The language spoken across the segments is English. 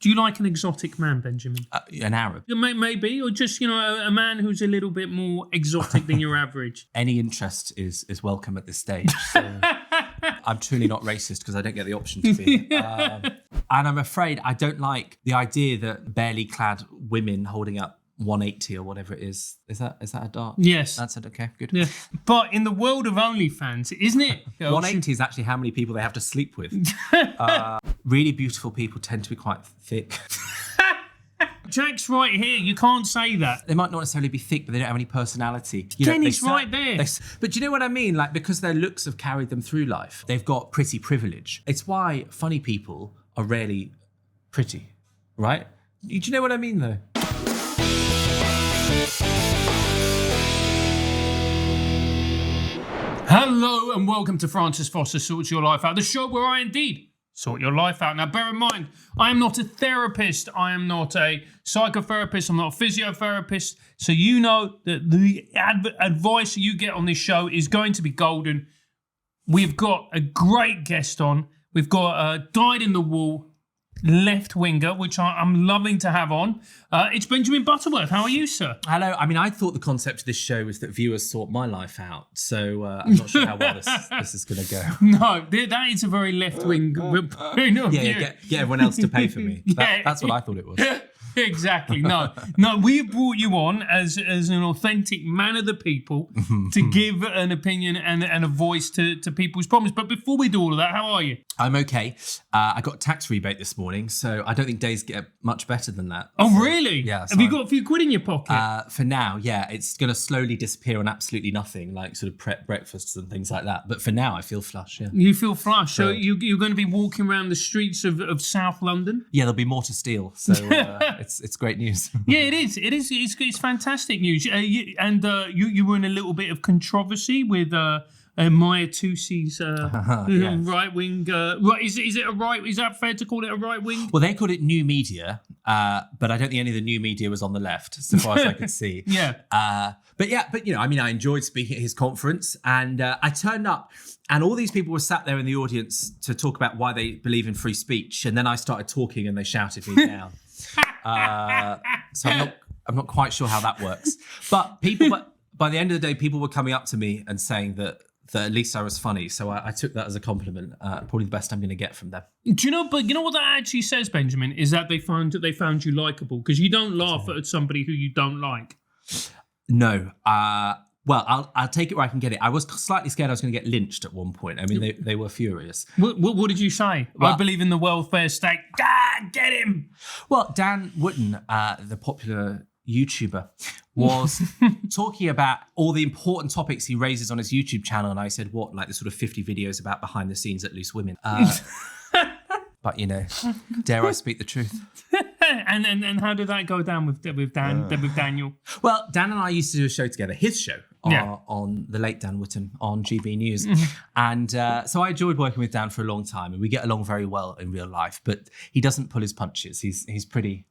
Do you like an exotic man, Benjamin? An Arab. Maybe, or just, a man who's a little bit more exotic than your average. Any interest is welcome at this stage. So I'm truly not racist because I don't get the option to be. And I'm afraid I don't like the idea that barely clad women holding up 180 or whatever it is. Is that a dart? Yes. That's it. Okay, good. Yeah. But in the world of OnlyFans, isn't it? 180 is actually how many people they have to sleep with. Really beautiful people tend to be quite thick. Jack's right here. You can't say that. They might not necessarily be thick, but they don't have any personality. Kenny's right there. But do you know what I mean? Like, because their looks have carried them through life, they've got pretty privilege. It's why funny people are rarely pretty, right? Do you know what I mean, though? Hello and welcome to Francis Foster Sorts Your Life Out, the show where I indeed sort your life out. Now, bear in mind, I am not a therapist. I am not a psychotherapist. I'm not a physiotherapist. So you know that the advice you get on this show is going to be golden. We've got a great guest on. We've got a dyed-in-the-wool left winger, which I'm loving to have on. It's Benjamin Butterworth. How are you, sir? Hello. I mean, I thought the concept of this show was that viewers sort my life out. So I'm not sure how well this is going to go. No, that is a very left-wing point of view. Get everyone else to pay for me. That's what I thought it was. Exactly. No, we have brought you on as an authentic man of the people to give an opinion and a voice to people's problems. But before we do all of that, how are you? I'm okay. I got a tax rebate this morning, so I don't think days get much better than that. Oh, so, really? Yeah. So have you got a few quid in your pocket? For now, yeah. It's going to slowly disappear on absolutely nothing, like sort of prep breakfasts and things like that. But for now, I feel flush, yeah. You feel flush? So you're going to be walking around the streets of South London? Yeah, there'll be more to steal, so it's great news. Yeah, it is. It's fantastic news. You were in a little bit of controversy with Maya Tusi's yes. right wing. Is it a right? Is that fair to call it a right wing? Well, they called it new media, but I don't think any of the new media was on the left, so far as I could see. Yeah. But I enjoyed speaking at his conference, and I turned up, and all these people were sat there in the audience to talk about why they believe in free speech, and then I started talking, and they shouted me down. So I'm not quite sure how that works. But by the end of the day, people were coming up to me and saying that at least I was funny. So I took that as a compliment. Probably the best I'm going to get from them. Do you know? But you know what that actually says, Benjamin, is that they found you likable because you don't laugh at somebody who you don't like. No. Well, I'll take it where I can get it. I was slightly scared I was going to get lynched at one point. I mean, they were furious. What did you say? Well, I believe in the welfare state. Get him! Well, Dan Wootton, the popular YouTuber, was talking about all the important topics he raises on his YouTube channel. And I said, what? Like the sort of 50 videos about behind the scenes at Loose Women. But, dare I speak the truth? And how did that go down with Daniel? Well, Dan and I used to do a show together, his show, on the late Dan Wootton on GB News. And so I enjoyed working with Dan for a long time, and we get along very well in real life, but he doesn't pull his punches. He's pretty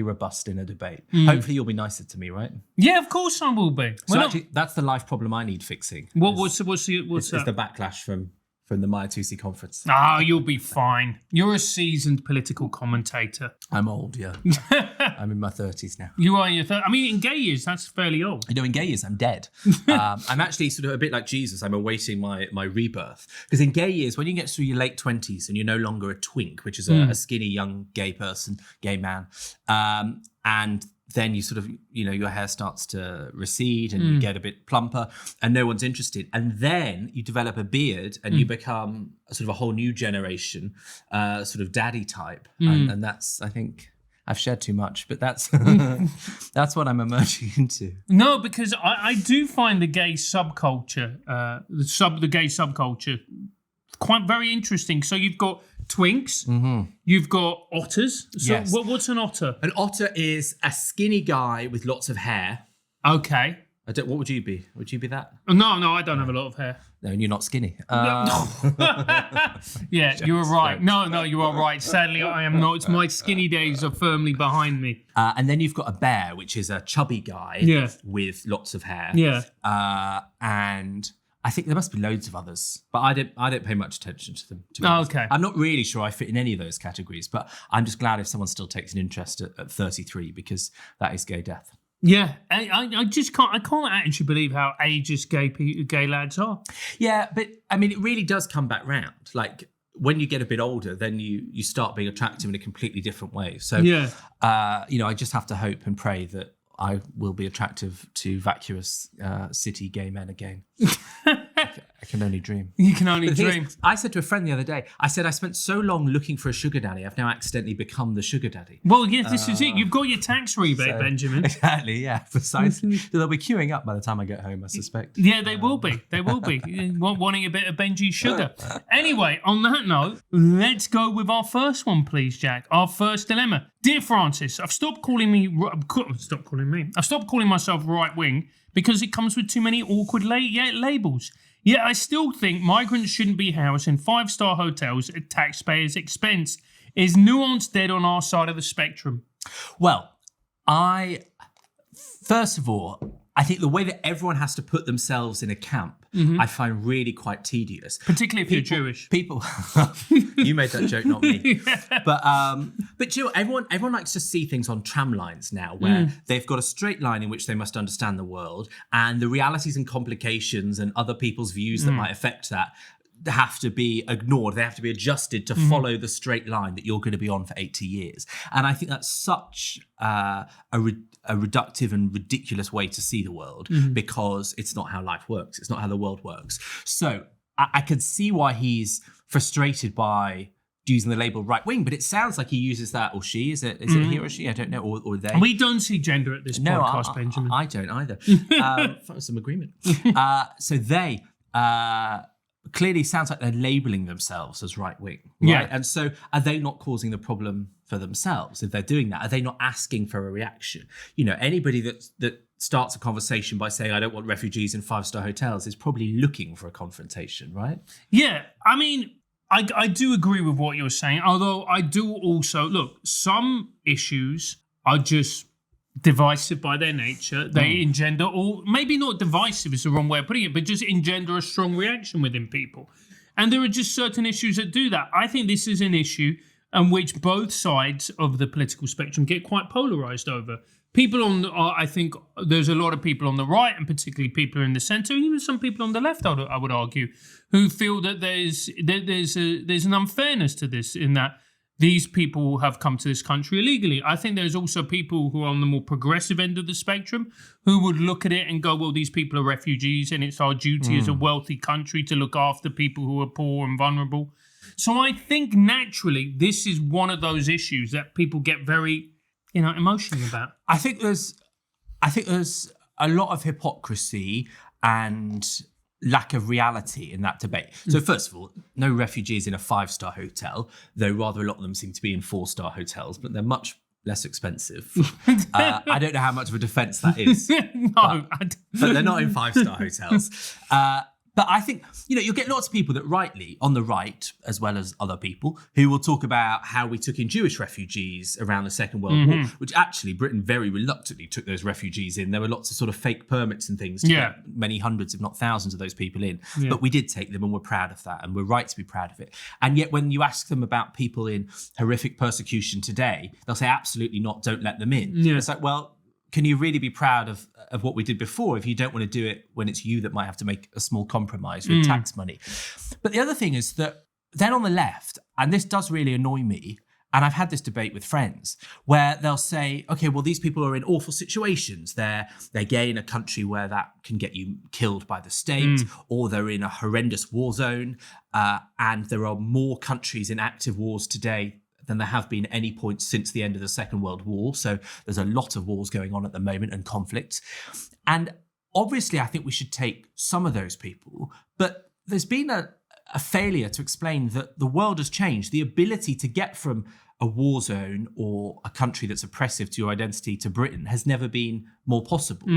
robust in a debate. Hopefully you'll be nicer to me, right? Yeah, of course I will be. So actually, that's the life problem I need fixing. What's that? It's the backlash from the Maya Tusi conference. You'll be fine. You're a seasoned political commentator. I'm old, yeah. I'm in my 30s now. You are in your 30s. I mean, in gay years, that's fairly old. In gay years, I'm dead. I'm actually sort of a bit like Jesus. I'm awaiting my rebirth. Because in gay years, when you get through your late 20s and you're no longer a twink, which is a skinny young gay man, and then you sort of, your hair starts to recede and you get a bit plumper and no one's interested. And then you develop a beard and you become sort of a whole new generation, sort of daddy type. And that's, I think, I've shared too much, but that's that's what I'm emerging into. No, because I do find the gay subculture, the gay subculture quite very interesting. So you've got twinks, you've got otters. So yes. What's an otter? An otter is a skinny guy with lots of hair. Okay. What would you be? Would you be that? No, I don't have a lot of hair. No, and you're not skinny. Yeah, you were right. No, you are right. Sadly, I am not. My skinny days are firmly behind me. And then you've got a bear, which is a chubby guy with lots of hair. Yeah. And I think there must be loads of others, but I don't pay much attention to them. To be honest. Okay. I'm not really sure I fit in any of those categories, but I'm just glad if someone still takes an interest at 33, because that is gay death. Yeah, I just can't. I can't actually believe how ageist gay lads are. Yeah, but I mean, it really does come back round. Like when you get a bit older, then you start being attractive in a completely different way. So yeah, I just have to hope and pray that I will be attractive to vacuous city gay men again. I can only dream. You can only dream. I said to a friend the other day, I spent so long looking for a sugar daddy, I've now accidentally become the sugar daddy. Well, yes, this is it. You've got your tax rebate, Benjamin. Exactly, yeah, precisely. They'll be queuing up by the time I get home, I suspect. Yeah, they will be. They will be. Wanting a bit of Benji's sugar. Anyway, on that note, let's go with our first one, please, Jack. Our first dilemma. Dear Francis, I've stopped calling myself right wing because it comes with too many awkward labels. Yet I still think migrants shouldn't be housed in 5-star hotels at taxpayers' expense. Is nuance dead on our side of the spectrum? Well, first of all, I think the way that everyone has to put themselves in a camp, I find really quite tedious. Particularly if you're Jewish. People, you made that joke, not me. Yeah. But you know, everyone likes to see things on tram lines now, where they've got a straight line in which they must understand the world, and the realities and complications and other people's views that might affect that have to be ignored. They have to be adjusted to follow the straight line that you're going to be on for 80 years. And I think that's such a reductive and ridiculous way to see the world, because it's not how life works. It's not how the world works. So I can see why he's frustrated by using the label right wing, but it sounds like he uses that, or she. Is it he or she? I don't know, or they. We don't see gender at this podcast, Benjamin. I don't either. Find some agreement. So they clearly sounds like they're labeling themselves as right wing, right? Yeah. And so are they not causing the problem for themselves if they're doing that? Are they not asking for a reaction? You know, anybody that starts a conversation by saying, I don't want refugees in 5-star hotels, is probably looking for a confrontation, right? Yeah, I mean, I do agree with what you're saying, although I do also, look, some issues are just divisive by their nature. They engender, or maybe not divisive is the wrong way of putting it, but just engender a strong reaction within people. And there are just certain issues that do that. I think this is an issue on which both sides of the political spectrum get quite polarized over. People I think there's a lot of people on the right, and particularly people in the centre, and even some people on the left, I would argue, who feel that there's an unfairness to this, in that these people have come to this country illegally. I think there's also people who are on the more progressive end of the spectrum who would look at it and go, well, these people are refugees and it's our duty as a wealthy country to look after people who are poor and vulnerable. So I think naturally this is one of those issues that people get very, emotional about. I think there's a lot of hypocrisy and lack of reality in that debate. So first of all, no refugees in a 5-star hotel, though rather a lot of them seem to be in 4-star hotels, but they're much less expensive. I don't know how much of a defence that is. But they're not in 5-star hotels. But I think, you'll get lots of people that rightly, on the right, as well as other people, who will talk about how we took in Jewish refugees around the Second World War, which actually Britain very reluctantly took those refugees in. There were lots of sort of fake permits and things to get many hundreds, if not thousands of those people in. Yeah. But we did take them, and we're proud of that, and we're right to be proud of it. And yet when you ask them about people in horrific persecution today, they'll say, absolutely not, don't let them in. Yeah. It's like, well, can you really be proud of what we did before if you don't want to do it when it's you that might have to make a small compromise with tax money? But the other thing is that then on the left, and this does really annoy me, and I've had this debate with friends, where they'll say, okay, well, these people are in awful situations. They're gay in a country where that can get you killed by the state, or they're in a horrendous war zone, and there are more countries in active wars today than there have been any point since the end of the Second World War. So there's a lot of wars going on at the moment and conflicts. And obviously, I think we should take some of those people, but there's been a failure to explain that the world has changed. The ability to get from a war zone or a country that's oppressive to your identity to Britain has never been more possible.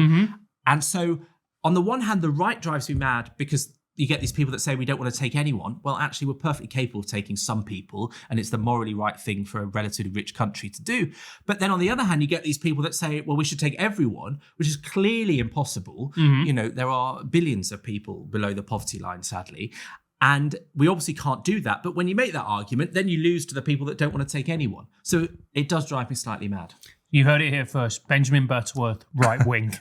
And so on the one hand, the right drives me mad because you get these people that say we don't want to take anyone. Well, actually, we're perfectly capable of taking some people, and it's the morally right thing for a relatively rich country to do. But then on the other hand, you get these people that say, well, we should take everyone, which is clearly impossible. You know, there are billions of people below the poverty line, sadly. And we obviously can't do that. But when you make that argument, then you lose to the people that don't want to take anyone. So it does drive me slightly mad. You heard it here first. Benjamin Butterworth, right wing.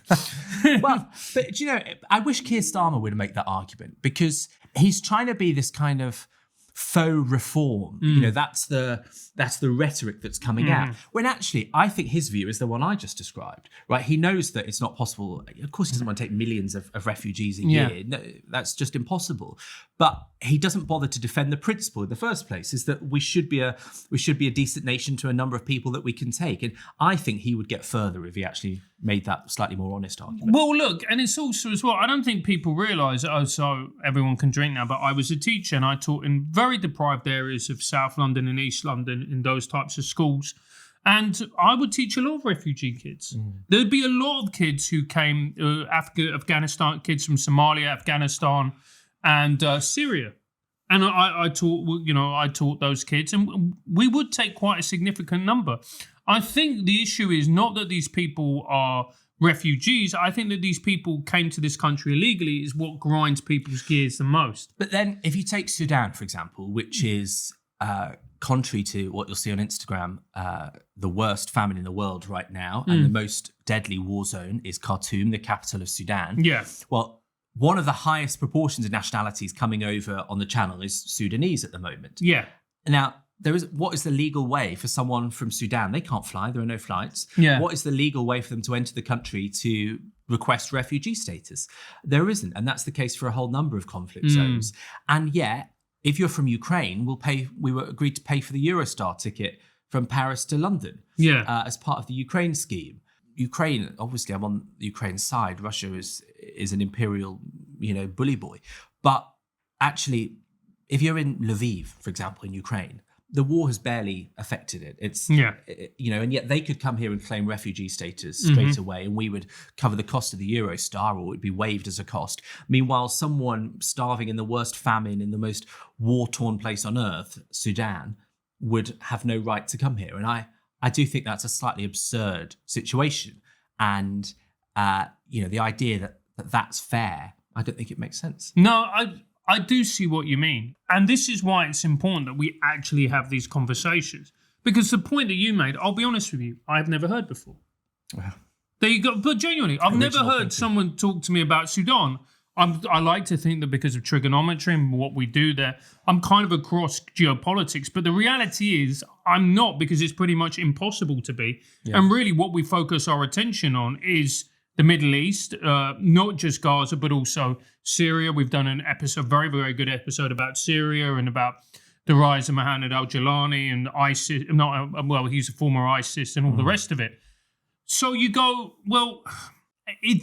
Well, but you know, I wish Keir Starmer would make that argument, because he's trying to be this kind of faux reform. You know, that's the rhetoric that's coming out. When actually, I think his view is the one I just described. Right? He knows that it's not possible. Of course, he doesn't want to take millions of refugees a year. No, that's just impossible. But he doesn't bother to defend the principle in the first place, is that we should be a decent nation to a number of people that we can take. And I think he would get further if he actually made that slightly more honest argument. Well, look, and it's also as well, I don't think people realise, so everyone can drink now, but I was a teacher and I taught in very deprived areas of South London and East London in those types of schools. And I would teach a lot of refugee kids. There'd be a lot of kids who came, Afghanistan, kids from Somalia, Afghanistan, and Syria. And I taught those kids, and we would take quite a significant number. I think the issue is not that these people are refugees. I think that these people came to this country illegally is what grinds people's gears the most. But then if you take Sudan, for example, which is contrary to what you'll see on Instagram, the worst famine in the world right now, and the most deadly war zone is Khartoum, the capital of Sudan. Yeah. Well, one of the highest proportions of nationalities coming over on the channel is Sudanese at the moment. Yeah. Now, what is the legal way for someone from Sudan? They can't fly. There are no flights. Yeah. What is the legal way for them to enter the country to request refugee status? There isn't. And that's the case for a whole number of conflict zones. And yet, if you're from Ukraine, we were agreed to pay for the Eurostar ticket from Paris to London as part of the Ukraine scheme. Ukraine, obviously, I'm on the Ukraine side. Russia is an imperial, bully boy. But actually, if you're in Lviv, for example, in Ukraine, the war has barely affected it. And yet they could come here and claim refugee status straight away, and we would cover the cost of the Eurostar, or it would be waived as a cost. Meanwhile, someone starving in the worst famine in the most war-torn place on earth, Sudan, would have no right to come here. And I do think that's a slightly absurd situation. And, the idea that that's fair, I don't think it makes sense. No, I do see what you mean. And this is why it's important that we actually have these conversations. Because the point that you made, I'll be honest with you, I've never heard before. Wow. There you go. But genuinely, I've never heard someone talk to me about Sudan. I like to think that because of TRIGGERnometry and what we do there, I'm kind of across geopolitics. But the reality is I'm not, because it's pretty much impossible to be. Yeah. And really what we focus our attention on is the Middle East, not just Gaza, but also Syria. We've done an episode, very, very good episode about Syria and about the rise of Mohammed al-Jilani and ISIS. He's a former ISIS and all the rest of it. So you go, well,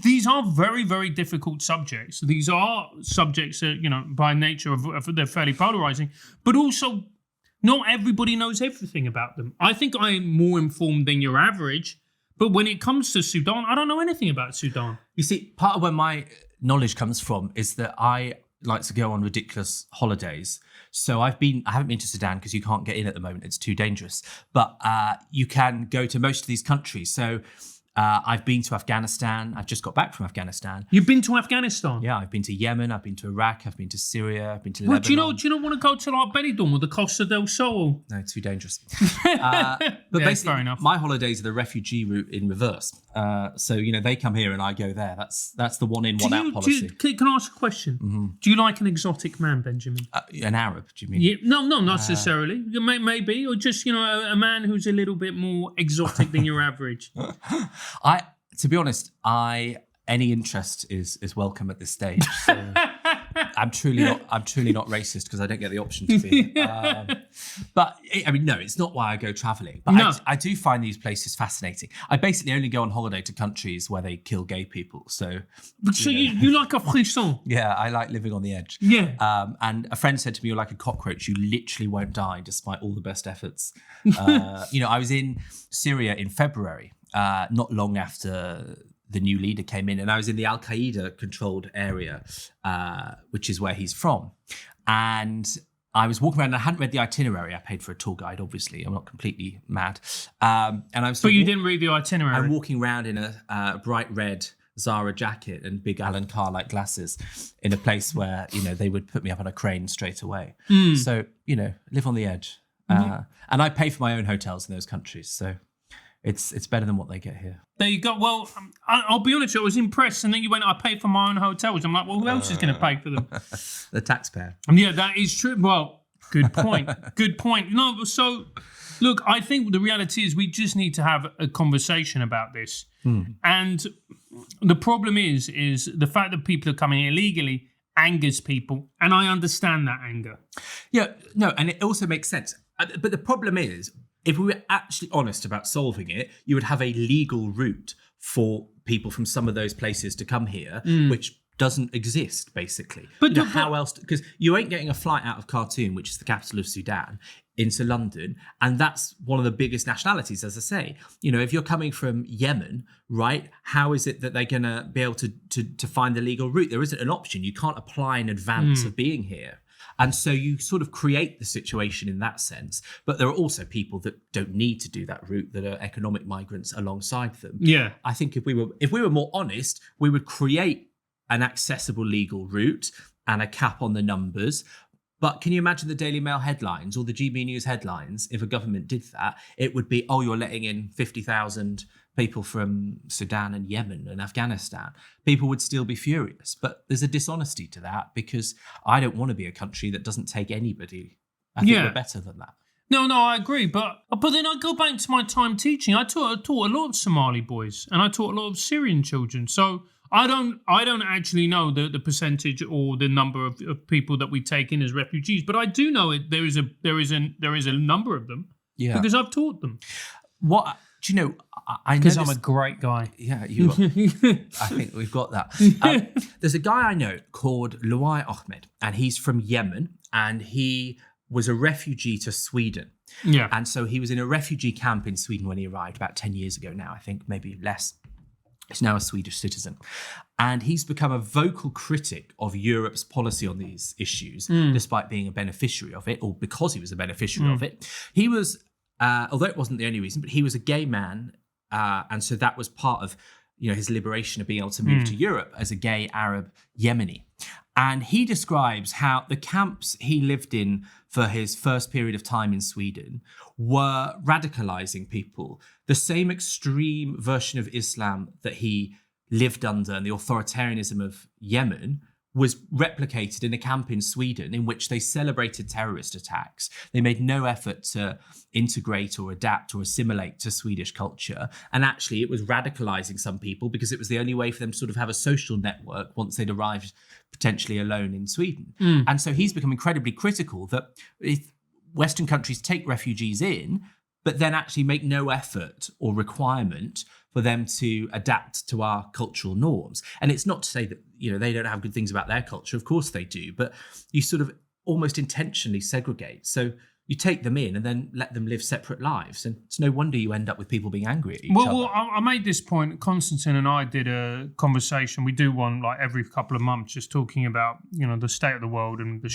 these are very, very difficult subjects. These are subjects that, by nature, they're fairly polarizing, but also not everybody knows everything about them. I think I'm more informed than your average. But when it comes to Sudan, I don't know anything about Sudan. You see, part of where my knowledge comes from is that I like to go on ridiculous holidays. So I haven't been to Sudan because you can't get in at the moment. It's too dangerous. But you can go to most of these countries. So I've been to Afghanistan. I've just got back from Afghanistan. You've been to Afghanistan? Yeah, I've been to Yemen. I've been to Iraq. I've been to Syria. I've been to Lebanon. Do you not want to go to like Benidorm or the Costa del Sol? No, too dangerous. But basically, fair enough. My holidays are the refugee route in reverse. So they come here and I go there. That's the one in, one out policy. Can I ask a question? Mm-hmm. Do you like an exotic man, Benjamin? An Arab? Do you mean? Yeah, no, not necessarily. Maybe, or just a man who's a little bit more exotic than your average. To be honest, any interest is welcome at this stage. So I'm truly not racist because I don't get the option to be. But no, it's not why I go traveling. But no. I do find these places fascinating. I basically only go on holiday to countries where they kill gay people. So you like a frisson? Yeah, I like living on the edge. Yeah. And a friend said to me, "You're like a cockroach. You literally won't die despite all the best efforts." I was in Syria in February. Not long after the new leader came in, and I was in the Al Qaeda controlled area, which is where he's from, and I was walking around and I hadn't read the itinerary. I paid for a tour guide, obviously. I'm not completely mad. And I was. But you didn't read the itinerary. I'm walking around in a bright red Zara jacket and big Alan Carr-like glasses in a place where, they would put me up on a crane straight away. So, live on the edge. And I pay for my own hotels in those countries. So it's better than what they get here. There you go. Well, I'll be honest, I was impressed. And then you went, I pay for my own hotels. I'm like, well, who else is going to pay for them? The taxpayer. Yeah, that is true. Well, good point. Good point. No, so look, I think the reality is we just need to have a conversation about this. And the problem is the fact that people are coming illegally angers people. And I understand that anger. Yeah, no, and it also makes sense. But the problem is, if we were actually honest about solving it, you would have a legal route for people from some of those places to come here, which doesn't exist, basically. But how else? Because you ain't getting a flight out of Khartoum, which is the capital of Sudan, into London. And that's one of the biggest nationalities, as I say. If you're coming from Yemen, right, how is it that they're going to be able to find the legal route? There isn't an option. You can't apply in advance of being here. And so you sort of create the situation in that sense. But there are also people that don't need to do that route, that are economic migrants alongside them. Yeah. I think if we were more honest, we would create an accessible legal route and a cap on the numbers. But can you imagine the Daily Mail headlines or the GB News headlines? If a government did that, it would be, oh, you're letting in 50,000 people from Sudan and Yemen and Afghanistan. People would still be furious. But there's a dishonesty to that, because I don't want to be a country that doesn't take anybody. I think we're better than that. No, I agree. But then I go back to my time teaching. I taught a lot of Somali boys, and I taught a lot of Syrian children. So I don't actually know the percentage or the number of people that we take in as refugees, but I do know there is a number of them. Yeah, because I've taught them. What do you know? Because I'm a great guy. Yeah, you are. I think we've got that. There's a guy I know called Luai Ahmed, and he's from Yemen, and he was a refugee to Sweden. Yeah, and so he was in a refugee camp in Sweden when he arrived about 10 years ago now, I think, maybe less. He's now a Swedish citizen. And he's become a vocal critic of Europe's policy on these issues, despite being a beneficiary of it, or because he was a beneficiary of it. He was, although it wasn't the only reason, but he was a gay man. And so that was part of his liberation of being able to move to Europe as a gay Arab Yemeni. And he describes how the camps he lived in for his first period of time in Sweden were radicalizing people. The same extreme version of Islam that he lived under and the authoritarianism of Yemen was replicated in a camp in Sweden in which they celebrated terrorist attacks. They made no effort to integrate or adapt or assimilate to Swedish culture. And actually, it was radicalizing some people because it was the only way for them to sort of have a social network once they'd arrived potentially alone in Sweden. And so he's become incredibly critical that if Western countries take refugees in, but then actually make no effort or requirement for them to adapt to our cultural norms. And it's not to say that, they don't have good things about their culture. Of course they do. But you sort of almost intentionally segregate. So you take them in and then let them live separate lives. And it's no wonder you end up with people being angry at each other. Well, I made this point. Constantine and I did a conversation. We do one like every couple of months, just talking about, the state of the world and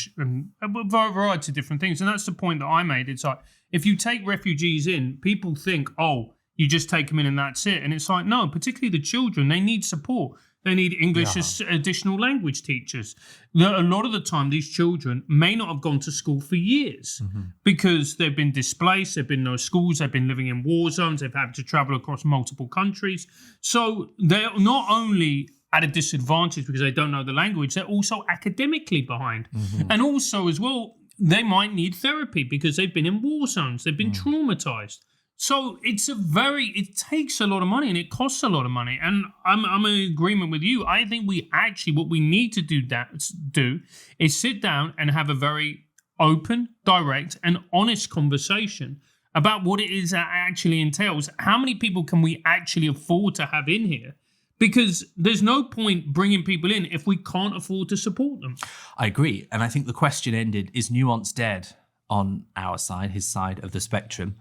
a variety of different things. And that's the point that I made. It's like, if you take refugees in, people think, oh, you just take them in and that's it. And it's like, no, particularly the children, they need support. They need English as additional language teachers. A lot of the time, these children may not have gone to school for years because they've been displaced, there've been no schools, they've been living in war zones, they've had to travel across multiple countries. So they're not only at a disadvantage because they don't know the language, they're also academically behind. And also as well, they might need therapy because they've been in war zones, they've been traumatized. So it takes a lot of money and it costs a lot of money. And I'm in agreement with you. I think what we need to do is sit down and have a very open, direct and honest conversation about what it is that actually entails. How many people can we actually afford to have in here? Because there's no point bringing people in if we can't afford to support them. I agree. And I think the question ended, is nuance dead on our side, his side of the spectrum?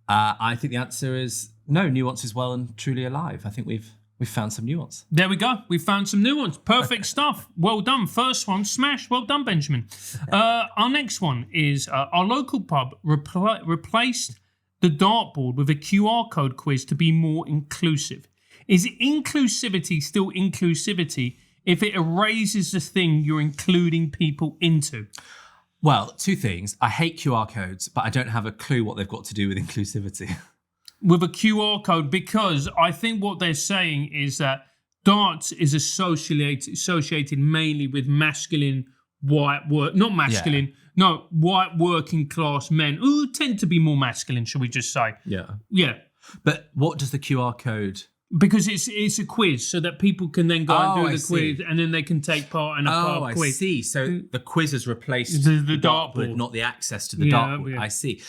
I think the answer is no, nuance is well and truly alive. I think we've We found some nuance. There we go. We found some nuance. Perfect stuff. Well done. First one, smash. Well done, Benjamin. Our next one is our local pub replaced the dartboard with a QR code quiz to be more inclusive. Is inclusivity still inclusivity if it erases the thing you're including people into? Well, two things. I hate QR codes, but I don't have a clue what they've got to do with inclusivity. With a QR code, because I think what they're saying is that darts is associated mainly with masculine white work, not masculine, no, white working class men who tend to be more masculine, shall we just say? Yeah. But what does the QR code? Because it's a quiz, so that people can then go and do the quiz, and then they can take part in a pub quiz. I see. So the quiz has replaced the dartboard, not the access to the dartboard. Yeah. I see.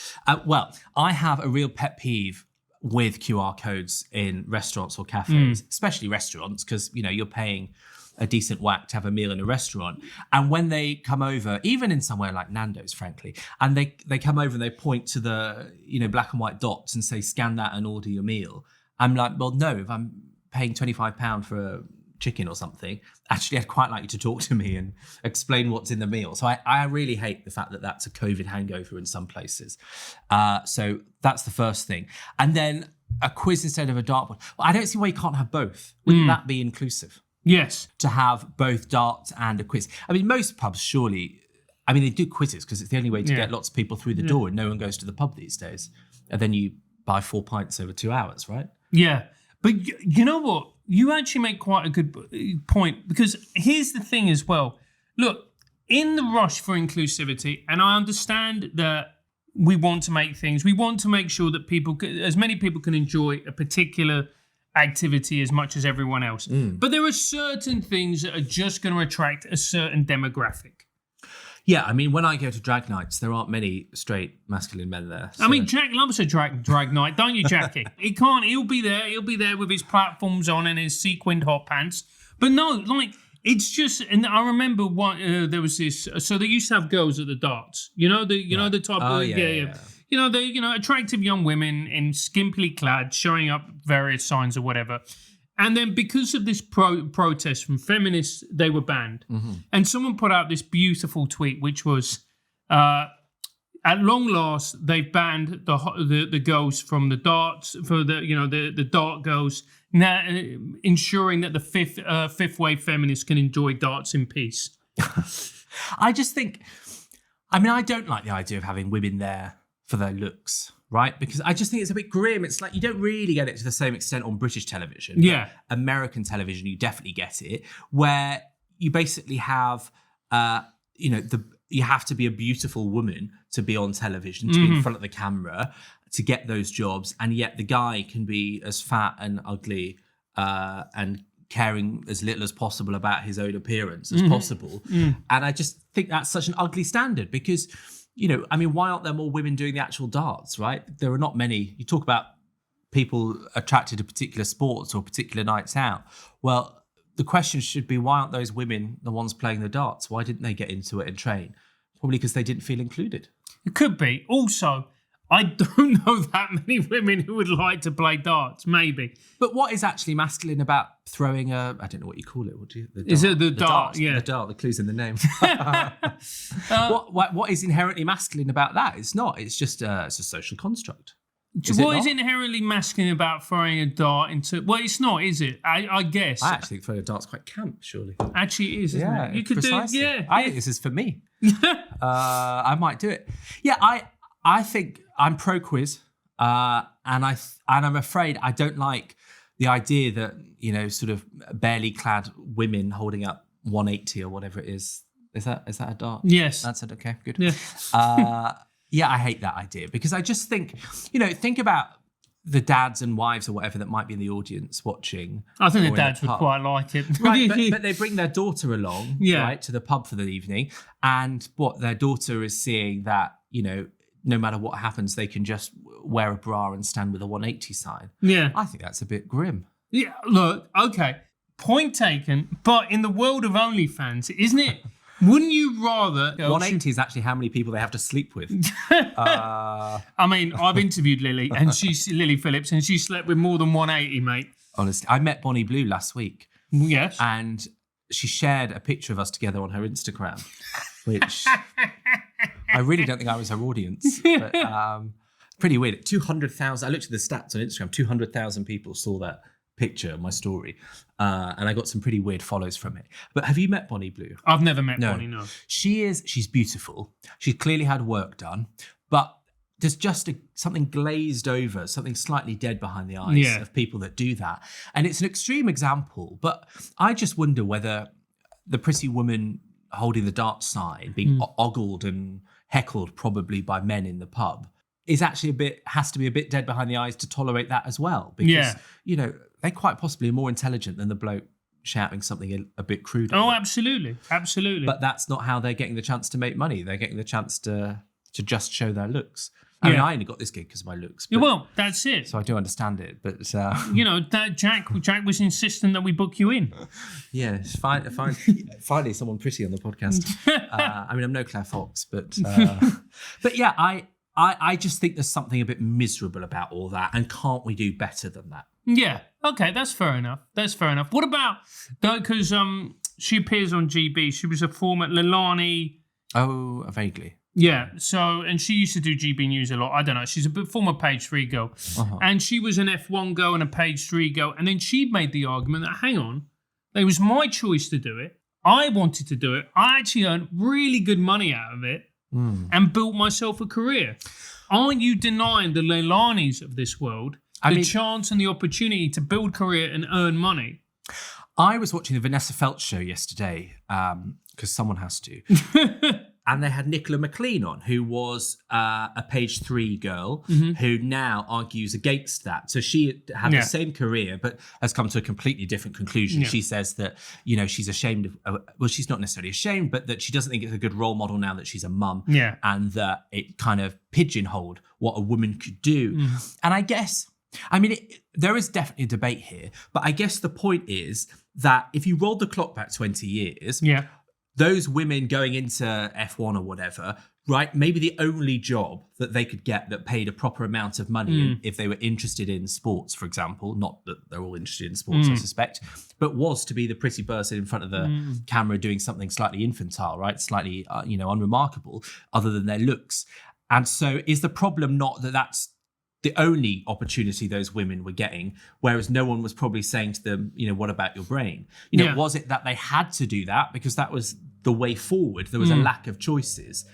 Well, I have a real pet peeve with QR codes in restaurants or cafes, especially restaurants, because you're paying a decent whack to have a meal in a restaurant. And when they come over, even in somewhere like Nando's, frankly, and they come over and they point to the black and white dots and say, scan that and order your meal. I'm like, well, no, if I'm paying £25 for a chicken or something, actually, I'd quite like you to talk to me and explain what's in the meal. So I really hate the fact that that's a COVID hangover in some places. So that's the first thing. And then a quiz instead of a dartboard. Well, I don't see why you can't have both. Wouldn't that be inclusive? Yes. To have both darts and a quiz. I mean, most pubs surely, they do quizzes because it's the only way to get lots of people through the door, and no one goes to the pub these days. And then you buy 4 pints over 2 hours, right? Yeah. But you know what? You actually make quite a good point, because here's the thing as well. Look, in the rush for inclusivity, and I understand that we want to make sure that as many people can enjoy a particular activity as much as everyone else. But there are certain things that are just going to attract a certain demographic. Yeah, when I go to drag nights, there aren't many straight masculine men there. So. Jack loves a drag night, don't you, Jackie? He'll be there with his platforms on and his sequined hot pants. But no, it's just, and I remember there was this, so they used to have girls at the darts. The type of, attractive young women in skimpily clad, showing up various signs or whatever. And then because of this protest from feminists, they were banned. And someone put out this beautiful tweet, which was, at long last, they've banned the girls from the darts, for the dart girls, now ensuring that the fifth wave feminists can enjoy darts in peace. I just think, I don't like the idea of having women there for their looks. Right? Because I just think it's a bit grim. It's like you don't really get it to the same extent on British television. Yeah. American television, you definitely get it, where you basically have, you have to be a beautiful woman to be on television, to be in front of the camera, to get those jobs. And yet the guy can be as fat and ugly and caring as little as possible about his own appearance as possible. And I just think that's such an ugly standard because... why aren't there more women doing the actual darts, right? There are not many. You talk about people attracted to particular sports or particular nights out. Well, the question should be, why aren't those women the ones playing the darts? Why didn't they get into it and train? Probably because they didn't feel included. It could be. Also, I don't know that many women who would like to play darts, maybe. But what is actually masculine about throwing I don't know what you call it. What do you? The dart. Is it the dart? Yeah. The dart, the clue's in the name. What is inherently masculine about that? It's not. It's just it's a social construct. What is inherently masculine about throwing a dart into... Well, it's not, is it? I guess. I actually think throwing a dart's quite camp, surely. Actually, it is, isn't it? You could precisely. do... Yeah. I think this is for me. I might do it. Yeah, I think I'm pro-quiz, and I'm afraid I don't like the idea that, sort of barely clad women holding up 180 or whatever it is. Is that a dart? Yes. That's it, okay, good. Yeah. Yeah, I hate that idea because I just think, think about the dads and wives or whatever that might be in the audience watching. I think the dads would quite like it. Right, but they bring their daughter along, right, to the pub for the evening, and their daughter is seeing that, no matter what happens, they can just wear a bra and stand with a 180 sign. Yeah. I think that's a bit grim. Yeah, look, okay, point taken, but in the world of OnlyFans, isn't it? Wouldn't you rather... 180 is actually how many people they have to sleep with. I've interviewed Lily Phillips, and she slept with more than 180, mate. honestly. I met Bonnie Blue last week. Yes. And she shared a picture of us together on her Instagram, which I really don't think I was her audience. But pretty weird. 200,000. I looked at the stats on Instagram. 200,000 people saw that picture of my story. And I got some pretty weird follows from it. But have you met Bonnie Blue? I've never met Bonnie, no. She's beautiful. She's clearly had work done, but there's just something glazed over, something slightly dead behind the eyes of people that do that. And it's an extreme example, but I just wonder whether the pretty woman holding the dart sign, being ogled and heckled probably by men in the pub, is actually has to be a bit dead behind the eyes to tolerate that as well. Because, they quite possibly are more intelligent than the bloke shouting something a bit crude. Oh, absolutely. Absolutely. But that's not how they're getting the chance to make money. They're getting the chance to just show their looks. I mean, I only got this gig because of my looks. But, well, that's it. So I do understand it, but that Jack was insisting that we book you in. Yeah, it's fine. Finally, someone pretty on the podcast. I mean, I'm no Claire Fox, but yeah, I just think there's something a bit miserable about all that, and can't we do better than that? Yeah. Okay, that's fair enough. What about because she appears on GB? She was a former Leilani. Oh, vaguely. Yeah, so, and she used to do GB News a lot. I don't know. She's a former Page 3 girl. And she was an F1 girl and a Page 3 girl. And then she made the argument that, hang on, it was my choice to do it. I wanted to do it. I actually earned really good money out of it and built myself a career. Are you denying the Leilanis of this world the chance and the opportunity to build career and earn money? I was watching the Vanessa Feltz show yesterday because someone has to. And they had Nicola McLean on, who was a Page 3 girl who now argues against that. So she had the same career, but has come to a completely different conclusion. Yeah. She says that, she's ashamed of, well, she's not necessarily ashamed, but that she doesn't think it's a good role model now that she's a mum. Yeah. And that it kind of pigeonholed what a woman could do. And I guess, there is definitely a debate here, but I guess the point is that if you rolled the clock back 20 years, those women going into F1 or whatever, right, maybe the only job that they could get that paid a proper amount of money if they were interested in sports, for example, not that they're all interested in sports, I suspect, but was to be the pretty person in front of the camera doing something slightly infantile, right, slightly, unremarkable, other than their looks. And so is the problem not that that's the only opportunity those women were getting, whereas no one was probably saying to them, what about your brain? Was it that they had to do that because that was the way forward? There was a lack of choices.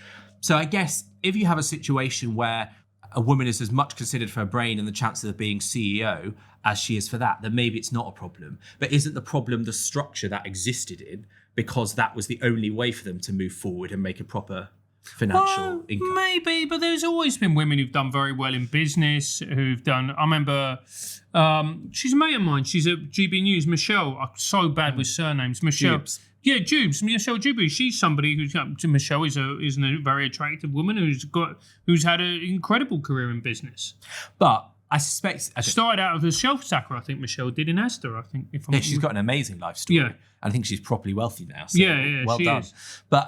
So I guess if you have a situation where a woman is as much considered for her brain and the chances of being CEO as she is for that, then maybe it's not a problem. But isn't the problem the structure that existed in, because that was the only way for them to move forward and make a proper financial income? Maybe, but there's always been women who've done very well in business, who've done, I remember, she's a mate of mine, she's at GB News, Michelle, I'm so bad with surnames, Michelle. Jubes. Yeah, Jubes, Michelle Jubes. She's somebody Michelle is a very attractive woman who's had an incredible career in business. But I suspect started out as a shelf stacker, I think Michelle did in Asda, I think. She's got an amazing life story. Yeah. I think she's properly wealthy now. So well she done. Is. But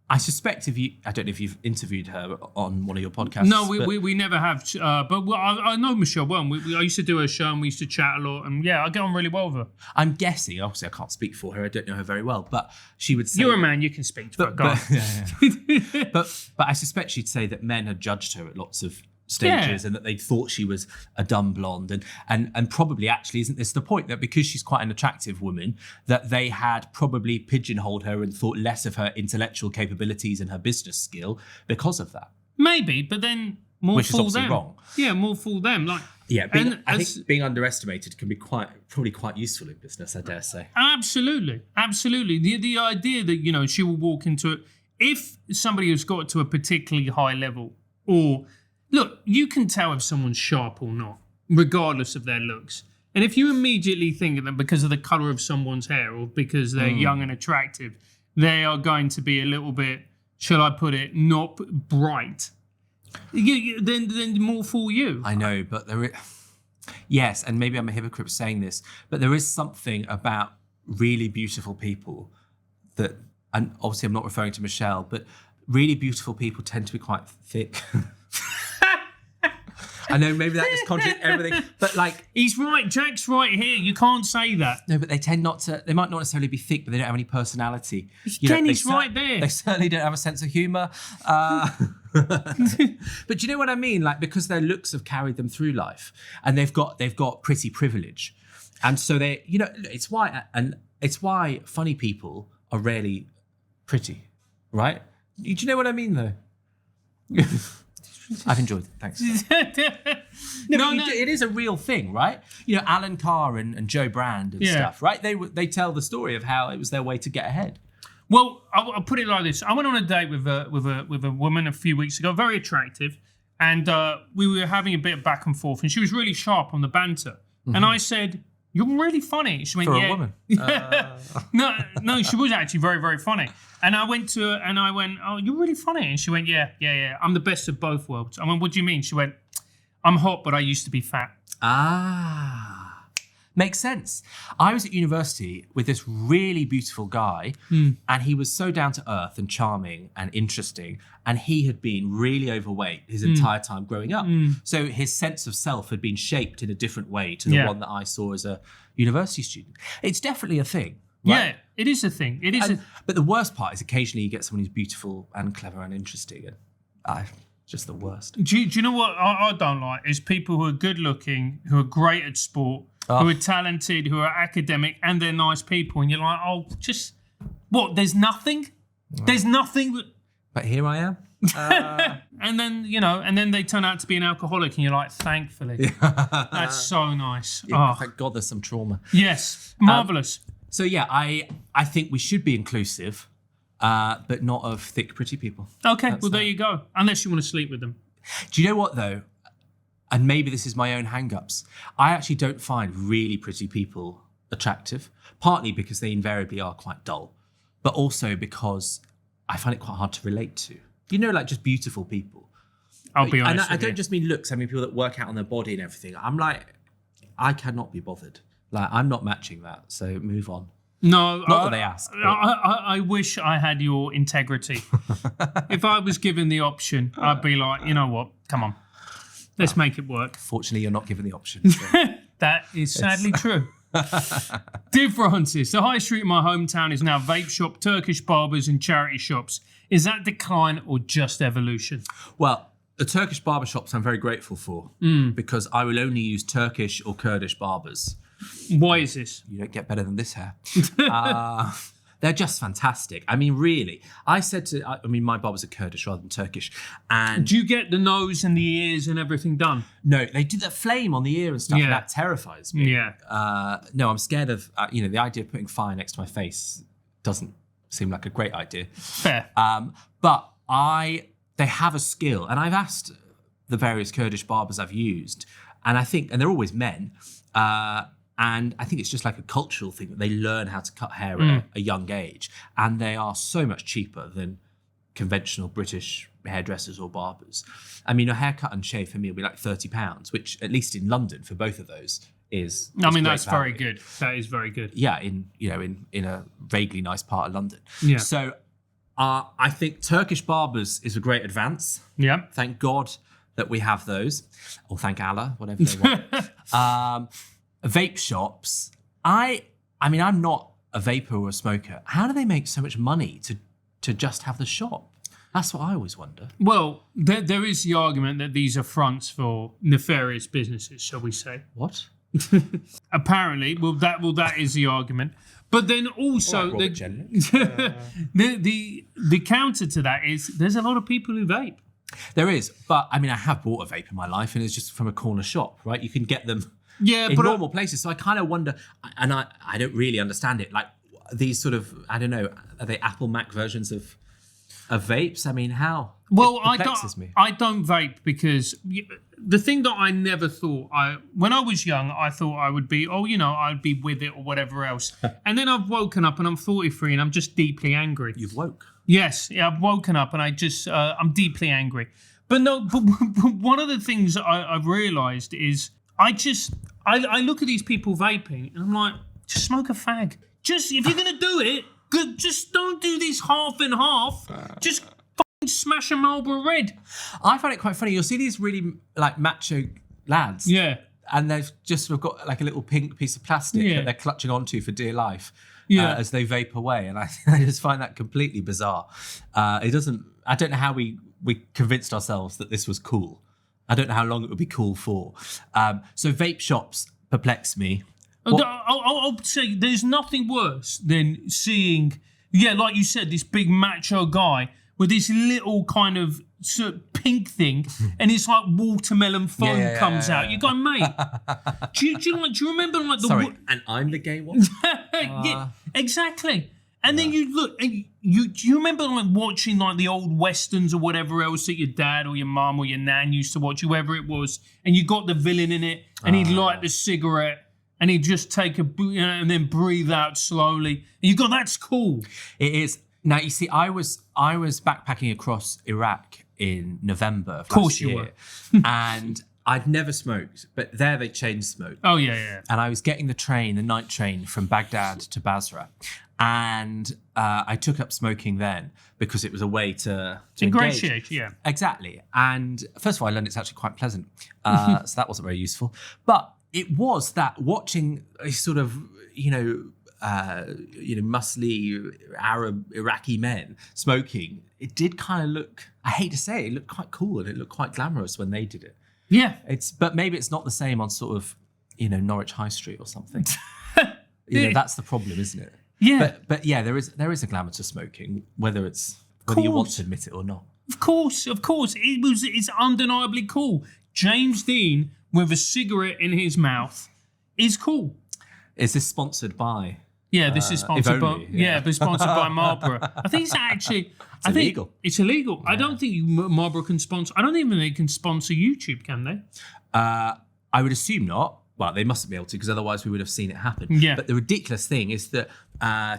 I suspect I don't know if you've interviewed her on one of your podcasts. No, we never have. But I know Michelle well. I used to do her show and we used to chat a lot. And I get on really well with her. I'm guessing, obviously I can't speak for her. I don't know her very well. But she would say... You're a man, you can speak to her. But I suspect she'd say that men had judged her at lots of stages and that they thought she was a dumb blonde and probably actually isn't this the point, that because she's quite an attractive woman that they had probably pigeonholed her and thought less of her intellectual capabilities and her business skill because of that? Maybe, but then more which fool is obviously them. wrong. Yeah, more fool them. I think being underestimated can be probably quite useful in business, I dare say. Absolutely. The idea that she will walk into it, if somebody has got to a particularly high level, or look, you can tell if someone's sharp or not, regardless of their looks. And if you immediately think that because of the colour of someone's hair or because they're young and attractive, they are going to be a little bit, shall I put it, not bright, then more fool you. I know, but yes, and maybe I'm a hypocrite saying this, but there is something about really beautiful people that, and obviously I'm not referring to Michelle, but really beautiful people tend to be quite thick. I know maybe that just contradicts everything, but like He's right. Jack's right here. You can't say that. no, but they tend not to. They might not necessarily be thick, but they don't have any personality. Kenny's right there. They certainly don't have a sense of humour. But do you know what I mean? Like because their looks have carried them through life, and they've got pretty privilege, and so they, it's why funny people are rarely pretty, right? Do you know what I mean though? I've enjoyed it. Thanks. It is a real thing, right? Alan Carr and Joe Brand and stuff, right? They tell the story of how it was their way to get ahead. Well, I'll put it like this. I went on a date with a woman a few weeks ago, very attractive, and we were having a bit of back and forth, and she was really sharp on the banter. And I said, "You're really funny." She went, For "Yeah." a woman. No, she was actually very, very funny. And I went to her and I went, "Oh, you're really funny." And she went, yeah. I'm the best of both worlds. I went, "What do you mean?" She went, "I'm hot, but I used to be fat." Makes sense. I was at university with this really beautiful guy, and he was so down to earth and charming and interesting, and he had been really overweight his entire time growing up. So his sense of self had been shaped in a different way to the one that I saw as a university student. It's definitely a thing. Right? Yeah, it is a thing. But the worst part is occasionally you get someone who's beautiful and clever and interesting, and just the worst. Do you know what I don't like is people who are good looking, who are great at sport, who are talented, who are academic, and they're nice people, and you're like, oh, just what? There's nothing. There's nothing. But here I am. And then they turn out to be an alcoholic, and you're like, thankfully, that's so nice. Yeah, thank God there's some trauma. Yes, marvelous. So yeah, I think we should be inclusive, but not of thick, pretty people. Okay, there you go. Unless you want to sleep with them. Do you know what though? And maybe this is my own hang-ups. I actually don't find really pretty people attractive, partly because they invariably are quite dull, but also because I find it quite hard to relate to. Like just beautiful people. I'll be honest. And I don't just mean looks. I mean people that work out on their body and everything. I'm like, I cannot be bothered. Like I'm not matching that. So move on. No, not that they ask. I wish I had your integrity. If I was given the option, I'd be like, you know what? Come on, let's make it work. Fortunately, you're not given the option. So. That is sadly true. Dear Francis, the high street in my hometown is now vape shop, Turkish barbers, and charity shops. Is that decline or just evolution? Well, the Turkish barber shops I'm very grateful for because I will only use Turkish or Kurdish barbers. Why is this? You don't get better than this hair. They're just fantastic. I mean, really. My barbers are Kurdish rather than Turkish. And do you get the nose and the ears and everything done? No, they do that flame on the ear and stuff. And that terrifies me. Yeah. No, I'm scared of, the idea of putting fire next to my face doesn't seem like a great idea. Fair. But they have a skill. And I've asked the various Kurdish barbers I've used, and they're always men, and I think it's just like a cultural thing that they learn how to cut hair at a young age. And they are so much cheaper than conventional British hairdressers or barbers. I mean, a haircut and shave for me will be like £30, which at least in London for both of those is that's value. very good. That is very good. Yeah, in a vaguely nice part of London. Yeah. So I think Turkish barbers is a great advance. Yeah. Thank God that we have those. Or thank Allah, whatever they want. Vape shops. I'm not a vapor or a smoker. How do they make so much money to just have the shop? That's what I always wonder. Well, there is the argument that these are fronts for nefarious businesses, shall we say? What? Apparently, that is the argument. But then also the counter to that is there's a lot of people who vape. There is, but I have bought a vape in my life, and it's just from a corner shop, right? You can get them in normal places. So I kind of wonder, and I don't really understand it. Like these sort of, I don't know, are they Apple Mac versions of vapes? I mean, how? Well, I don't vape because the thing that I never thought, when I was young, I thought I would be, I'd be with it or whatever else. And then I've woken up and I'm 43 and I'm just deeply angry. You've woke? Yes, I've woken up and I'm deeply angry. But one of the things I've realised is I look at these people vaping and I'm like, just smoke a fag. Just, if you're going to do it, just don't do this half and half. Just would smash a Marlboro Red. I find it quite funny. You'll see these really like macho lads. Yeah. And they've just sort of got like a little pink piece of plastic Yeah. that they're clutching onto for dear life as they vape away. And I just find that completely bizarre. I don't know how we convinced ourselves that this was cool. I don't know how long it would be cool for. So vape shops perplex me. I'll say there's nothing worse than seeing, like you said, this big macho guy with this little kind of sort of pink thing, and it's like watermelon foam comes out. You go, mate. Do you remember like the? Sorry, and I'm the gay one. Yeah, exactly. And then you look, and do you remember like watching like the old westerns or whatever else that your dad or your mum or your nan used to watch, whoever it was, and you got the villain in it, and he'd light the cigarette. And he'd just take and then breathe out slowly. And you go, that's cool. It is. Now, you see, I was backpacking across Iraq in November of last year. Of course you were. And I'd never smoked, but there they chain smoked. Oh, yeah. And I was getting the night train from Baghdad to Basra. And I took up smoking then because it was a way to ingratiate, yeah. Exactly. And first of all, I learned it's actually quite pleasant. So that wasn't very useful. But it was that watching a sort of, muscly Arab Iraqi men smoking, it did kind of look, I hate to say it looked quite cool and it looked quite glamorous when they did it. Yeah. But maybe it's not the same on sort of, Norwich High Street or something. That's the problem, isn't it? Yeah. But yeah, there is a glamour to smoking, whether you want to admit it or not. Of course. It's undeniably cool. James Dean with a cigarette in his mouth is cool. Is this sponsored by? Yeah, this is sponsored by sponsored by Marlboro. I think it's actually illegal. It's illegal. Yeah. I don't think Marlboro can sponsor. I don't even think they can sponsor YouTube, can they? I would assume not. Well, they mustn't be able to because otherwise we would have seen it happen. Yeah. But the ridiculous thing is that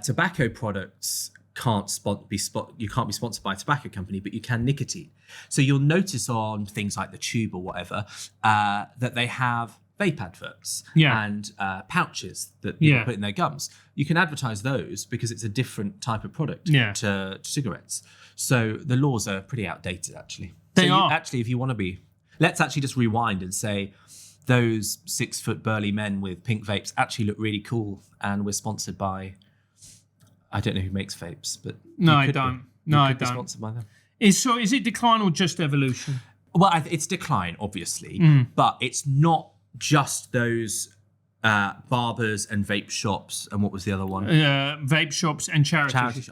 tobacco products you can't be sponsored by a tobacco company, but you can nicotine. So you'll notice on things like the Tube or whatever that they have vape adverts and pouches that people put in their gums. You can advertise those because it's a different type of product to cigarettes. So the laws are pretty outdated, actually. They are. Actually, if you want to be, let's actually just rewind and say those 6 foot burly men with pink vapes actually look really cool, and we're sponsored by. I don't know who makes vapes, but no, I don't. No, I don't. Sponsored by them. Is it decline or just evolution? Well, it's decline, obviously, but it's not just those barbers and vape shops. And what was the other one? Vape shops and charities.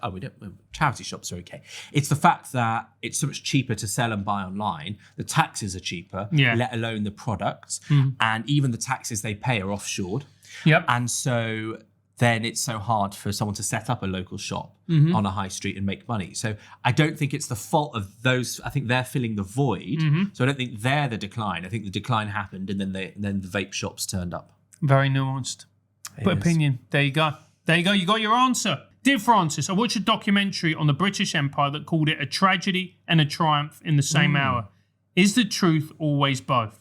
Charity shops are okay. It's the fact that it's so much cheaper to sell and buy online. The taxes are cheaper, let alone the products, and even the taxes they pay are offshored. Yep. And so then it's so hard for someone to set up a local shop on a high street and make money. So I don't think it's the fault of those. I think they're filling the void. So I don't think they're the decline. I think the decline happened, and then the vape shops turned up. Very nuanced. Opinion. There you go. You got your answer. Dear Francis, I watched a documentary on the British Empire that called it a tragedy and a triumph in the same hour. Is the truth always both?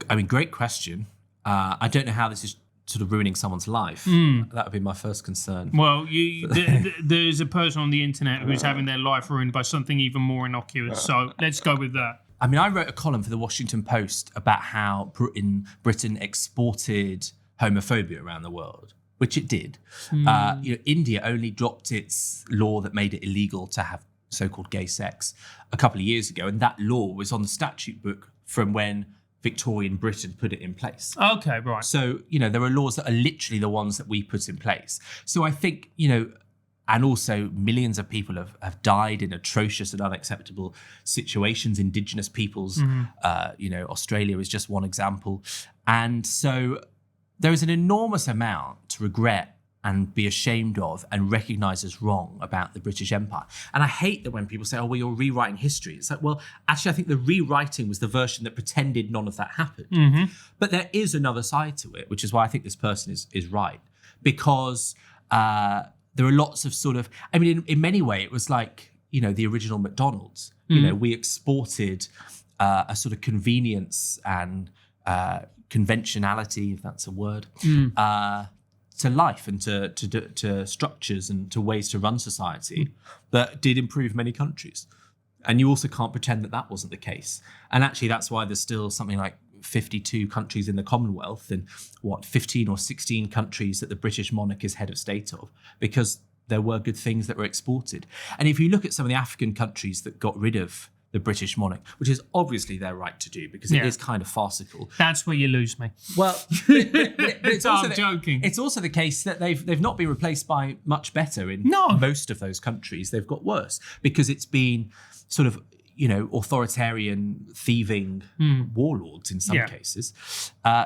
I mean, great question. I don't know how this is sort of ruining someone's life. That would be my first concern. Well, there's a person on the internet who's having their life ruined by something even more innocuous. So let's go with that. I mean, I wrote a column for the Washington Post about how Britain exported homophobia around the world, which it did. India only dropped its law that made it illegal to have so-called gay sex a couple of years ago, and that law was on the statute book from when Victorian Britain put it in place. Okay, right. So, there are laws that are literally the ones that we put in place. So I think, and also millions of people have died in atrocious and unacceptable situations, indigenous peoples. Australia is just one example. And so there is an enormous amount to regret and be ashamed of and recognise as wrong about the British Empire. And I hate that when people say, well, you're rewriting history. It's like, well, actually, I think the rewriting was the version that pretended none of that happened. But there is another side to it, which is why I think this person is right. Because there are lots of sort of, I mean, in many ways, it was like, the original McDonald's. We exported a sort of convenience and conventionality, if that's a word, life and to structures and to ways to run society that did improve many countries. And you also can't pretend that that wasn't the case. And actually, that's why there's still something like 52 countries in the Commonwealth and 15 or 16 countries that the British monarch is head of state of, because there were good things that were exported. And if you look at some of the African countries that got rid of the British monarch, which is obviously their right to do because it is kind of farcical. That's where you lose me. Well, but it's also I'm joking. It's also the case that they've not been replaced by much better in most of those countries. They've got worse because it's been sort of, authoritarian, thieving warlords in some cases.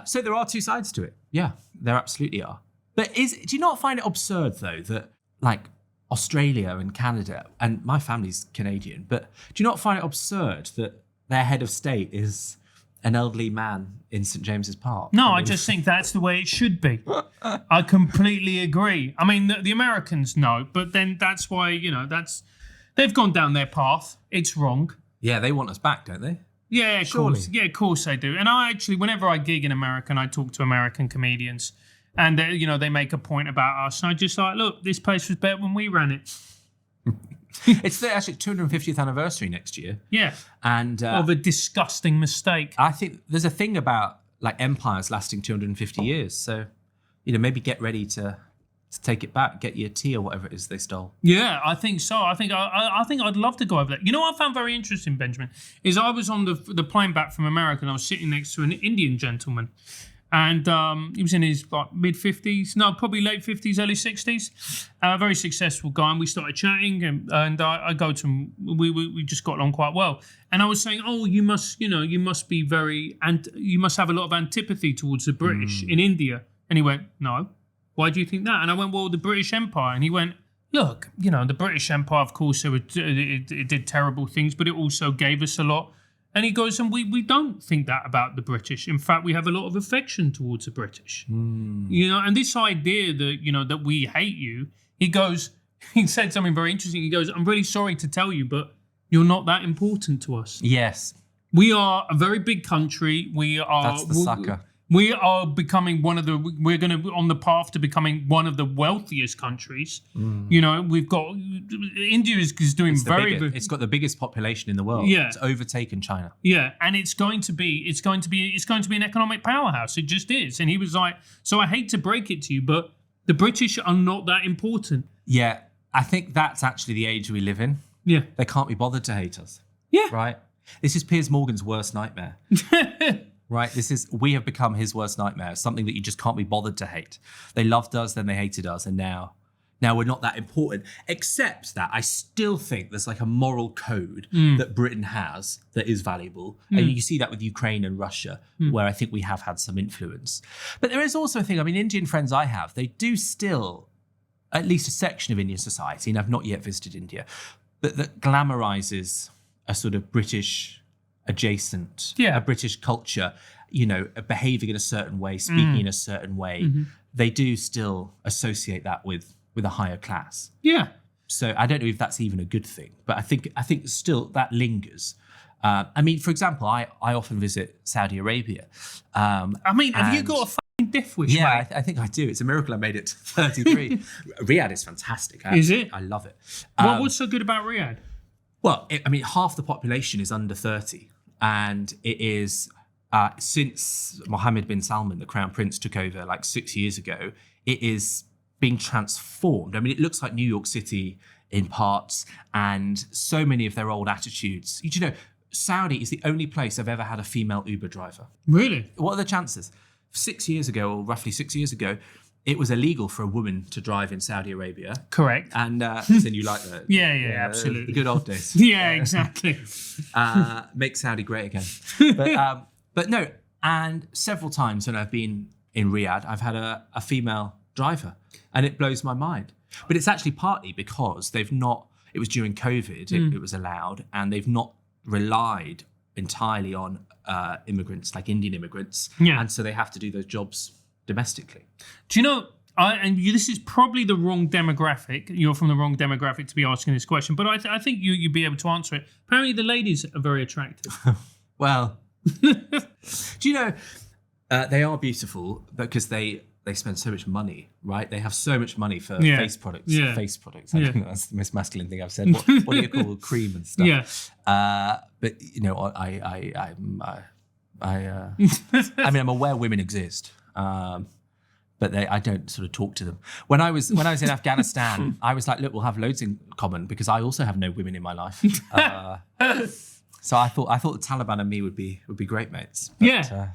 So there are two sides to it. Yeah, there absolutely are. But do you not find it absurd though that like Australia and Canada, and my family's Canadian, but do you not find it absurd that their head of state is an elderly man in St. James's Park? No, I just think that's the way it should be. I completely agree. I mean, the Americans know, but then that's why, they've gone down their path. It's wrong. Yeah, they want us back, don't they? Yeah, of course. Yeah, of course they do. And I actually, whenever I gig in America and I talk to American comedians, and they make a point about us, and I just like, look, this place was better when we ran it. It's the actually 250th anniversary next year. Yeah, and of a disgusting mistake. I think there's a thing about like empires lasting 250 years. So, maybe get ready to take it back, get your tea or whatever it is they stole. Yeah, I think so. I think I'd love to go over that. What I found very interesting, Benjamin, is I was on the plane back from America and I was sitting next to an Indian gentleman. And he was in his mid-50s, no, probably late 50s, early 60s. A very successful guy. And we started chatting and I go to him. We just got along quite well. And I was saying, oh, you must be very, and you must have a lot of antipathy towards the British in India. And he went, no. Why do you think that? And I went, well, the British Empire. And he went, look, the British Empire, of course, it did terrible things, but it also gave us a lot. And he goes, and we don't think that about the British. In fact, we have a lot of affection towards the British. And this idea that, that we hate you, he said something very interesting. He goes, I'm really sorry to tell you, but you're not that important to us. Yes. We are a very big country. That's the sucker. We are becoming we're going to on the path to becoming one of the wealthiest countries. We've got, India is doing it's got the biggest population in the world. Yeah. It's overtaken China. Yeah. And it's going to be an economic powerhouse. It just is. And he was like, so I hate to break it to you, but the British are not that important. Yeah. I think that's actually the age we live in. Yeah. They can't be bothered to hate us. Yeah. Right. This is Piers Morgan's worst nightmare. Right, we have become his worst nightmare, something that you just can't be bothered to hate. They loved us, then they hated us, and now we're not that important. Except that I still think there's like a moral code that Britain has that is valuable. And you see that with Ukraine and Russia, where I think we have had some influence. But there is also a thing, Indian friends I have, they do still, at least a section of Indian society, and I've not yet visited India, but that glamorizes a sort of British adjacent, a British culture, behaving in a certain way, speaking in a certain way. They do still associate that with a higher class. Yeah. So I don't know if that's even a good thing, but I think still that lingers. For example, I often visit Saudi Arabia. Have you got a fucking death wish? Yeah, I think I do. It's a miracle I made it to 33. Riyadh is fantastic. Is it? I love it. What's so good about Riyadh? Well, half the population is under 30. And it is, since Mohammed bin Salman, the Crown Prince, took over like 6 years ago, it is being transformed. It looks like New York City in parts, and so many of their old attitudes. Saudi is the only place I've ever had a female Uber driver. Really? What are the chances? 6 years ago, or roughly 6 years ago, it was illegal for a woman to drive in Saudi Arabia. Correct. And then you like that. Yeah, absolutely. The good old days. Yeah, exactly. Make Saudi great again. But no, and several times when I've been in Riyadh, I've had a female driver, and it blows my mind. But it's actually partly because it was during COVID, it was allowed, and they've not relied entirely on immigrants, like Indian immigrants. Yeah. And so they have to do those jobs domestically. Do you know, this is probably the wrong demographic. You're from the wrong demographic to be asking this question, but I think you'd be able to answer it. Apparently the ladies are very attractive. Well, do you know, they are beautiful because they they spend so much money, right? They have so much money for face products. Yeah. Face products. I don't know, that's the most masculine thing I've said. What do you call cream and stuff? Yeah. But you know, I mean, I'm aware women exist, but I don't sort of talk to them. When I was in Afghanistan, I was like, look, we'll have loads in common because I also have no women in my life. So I thought the Taliban and me would be great mates. But,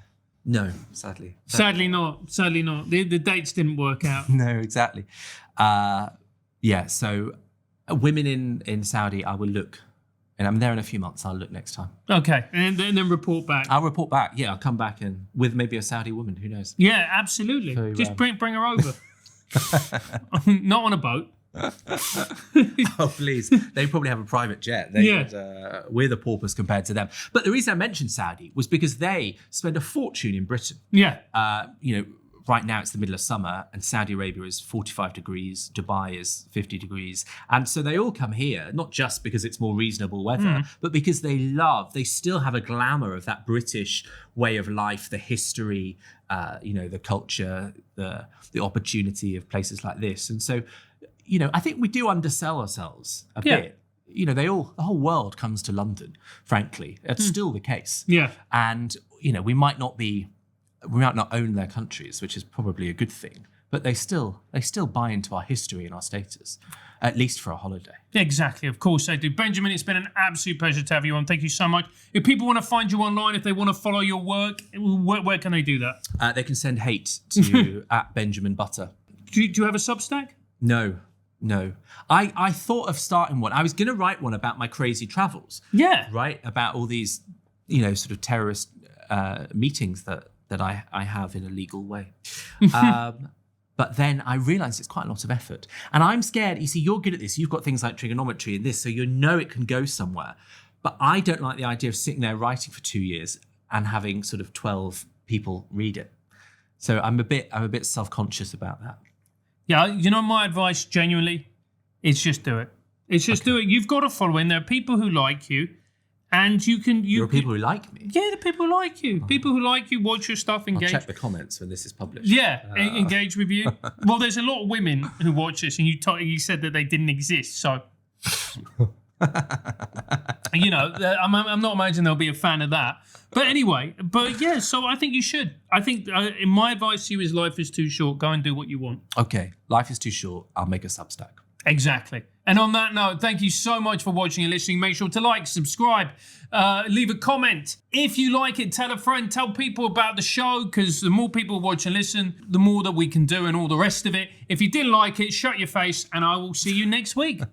no, sadly. Sadly not. The dates didn't work out. No, exactly. So women in Saudi, I will look. And I'm there in a few months. I'll look next time. Okay, and then report back. I'll report back. Yeah, I'll come back and with maybe a Saudi woman. Who knows? Yeah, absolutely. So, just bring her over. Not on a boat. Oh, please. They probably have a private jet. We're the paupers compared to them. But the reason I mentioned Saudi was because they spend a fortune in Britain. Yeah. Right now it's the middle of summer and Saudi Arabia is 45 degrees, Dubai is 50 degrees. And so they all come here, not just because it's more reasonable weather, but because they still have a glamour of that British way of life, the history, the culture, the opportunity of places like this. And so, I think we do undersell ourselves a bit. The whole world comes to London, frankly. It's still the case. Yeah. And, we might not own their countries, which is probably a good thing, but they still buy into our history and our status, at least for a holiday. Exactly, of course they do. Benjamin, it's been an absolute pleasure to have you on. Thank you so much. If people want to find you online, if they want to follow your work, where can they do that? They can send hate to at Benjamin Butter. Do you have a Substack? No. I thought of starting one. I was going to write one about my crazy travels. Yeah. Right? About all these, sort of terrorist meetings that I have in a legal way. But then I realized it's quite a lot of effort. And I'm scared. You see, you're good at this. You've got things like TRIGGERnometry and this, so it can go somewhere. But I don't like the idea of sitting there writing for 2 years and having sort of 12 people read it. So I'm a bit self-conscious about that. Yeah, my advice genuinely is just do it. Do it. You've got a following. There are people who like you. And there are people who like me. Yeah, the people who like you. People who like you, watch your stuff, engage. I'll check the comments when this is published. Yeah, engage with you. Well, there's a lot of women who watch this, and you said that they didn't exist. So, I'm not imagining they'll be a fan of that. But anyway, so I think you should. I think my advice to you is life is too short. Go and do what you want. Okay, life is too short. I'll make a Substack. Exactly. And on that note, thank you so much for watching and listening. Make sure to like, subscribe, leave a comment. If you like it, tell a friend, tell people about the show, because the more people watch and listen, the more that we can do and all the rest of it. If you didn't like it, shut your face, and I will see you next week.